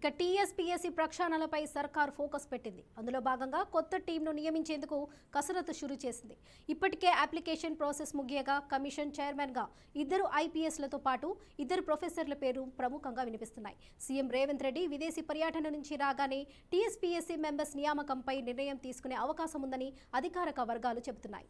ఇక టీఎస్పీఎస్సీ ప్రక్షాళనలపై సర్కార్ ఫోకస్ పెట్టింది. అందులో భాగంగా కొత్త టీంను నియమించేందుకు కసరత్తు షురూ చేసింది. ఇప్పటికే అప్లికేషన్ ప్రాసెస్ ముగియగా కమిషన్ చైర్మన్గా 2 ఐపీఎస్లతో పాటు 2 ప్రొఫెసర్ల పేరు ప్రముఖంగా వినిపిస్తున్నాయి. సీఎం రేవంత్ రెడ్డి విదేశీ పర్యటన నుంచి రాగానే టీఎస్పీఎస్సీ మెంబర్స్ నియామకంపై నిర్ణయం తీసుకునే అవకాశం ఉందని అధికారిక వర్గాలు చెబుతున్నాయి.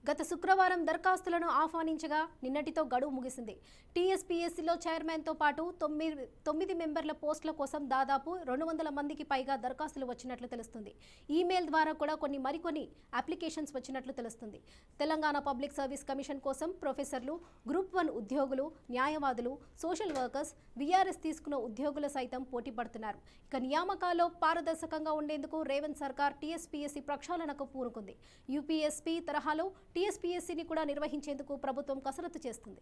గత శుక్రవారం దరఖాస్తులను ఆహ్వానించగా నిన్నటితో గడువు ముగిసింది. టీఎస్పీఎస్సీలో చైర్మన్తో పాటు 9 మెంబర్ల పోస్టుల కోసం దాదాపు 200 మందికి పైగా దరఖాస్తులు వచ్చినట్లు తెలుస్తుంది. ఈమెయిల్ ద్వారా కూడా మరికొన్ని అప్లికేషన్స్ వచ్చినట్లు తెలుస్తుంది. తెలంగాణ పబ్లిక్ సర్వీస్ కమిషన్ కోసం ప్రొఫెసర్లు, గ్రూప్ 1 ఉద్యోగులు, న్యాయవాదులు, సోషల్ వర్కర్స్, వీఆర్ఎస్ తీసుకున్న ఉద్యోగులు సైతం పోటీ పడుతున్నారు. ఇక నియామకాల్లో పారదర్శకంగా ఉండేందుకు రేవంత్ సర్కార్ టీఎస్పీఎస్సీ ప్రక్షాళనకు పూనుకుంది. యూపీఎస్పీ తరహాలో టీఎస్పీఎస్సీని కూడా నిర్వహించేందుకు ప్రభుత్వం కసరత్తు చేస్తుంది.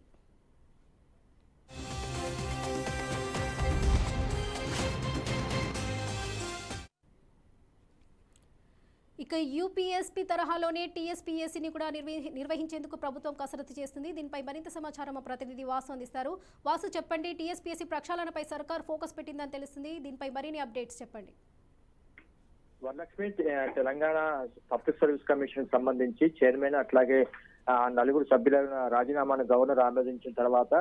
ఇక యూపీఎస్పీ తరహాలోనే టీఎస్పీఎస్సీని కూడా నిర్వహించేందుకు ప్రభుత్వం కసరత్తు చేస్తుంది. దీనిపై మరింత సమాచారం మా ప్రతినిధి వాసు అందిస్తారు. వాసు, చెప్పండి, టీఎస్పీఎస్సీ ప్రక్షాళనపై సర్కార్ ఫోకస్ పెట్టిందని తెలుస్తుంది. దీనిపై మరిన్ని అప్డేట్స్ చెప్పండి. Varalakshmi, Telangana public service commission సంబంధించి చైర్మన్ అట్లాగే 4 సభ్యుల రాజీనామాను గవర్నర్ ఆమోదించిన తర్వాత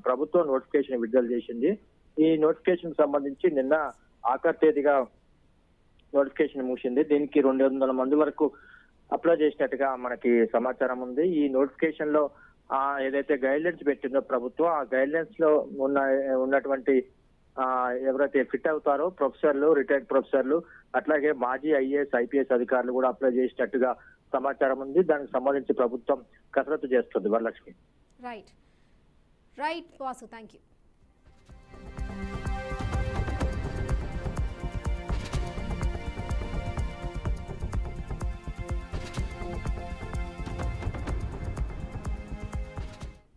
ప్రభుత్వం నోటిఫికేషన్ విడుదల చేసింది. ఈ నోటిఫికేషన్ సంబంధించి నిన్న ఆఖరి తేదీగా నోటిఫికేషన్ ముగిసింది. దీనికి 200 మంది వరకు అప్లై చేసినట్టుగా మనకి సమాచారం ఉంది. ఈ నోటిఫికేషన్ లో ఏదైతే గైడ్ లైన్స్ పెట్టిందో ప్రభుత్వం, ఆ గైడ్ లైన్స్ లో ఉన్నటువంటి ఎవరైతే ఫిట్ అవుతారో ప్రొఫెసర్లు, రిటైర్డ్ ప్రొఫెసర్లు, అట్లాగే మాజీ ఐఏఎస్, ఐపీఎస్ అధికారులు కూడా అప్లై చేసినట్టుగా సమాచారం ఉంది. దానికి సంబంధించి ప్రభుత్వం కసరత్తు చేస్తుంది. Varalakshmi. Right Vasu, thank you.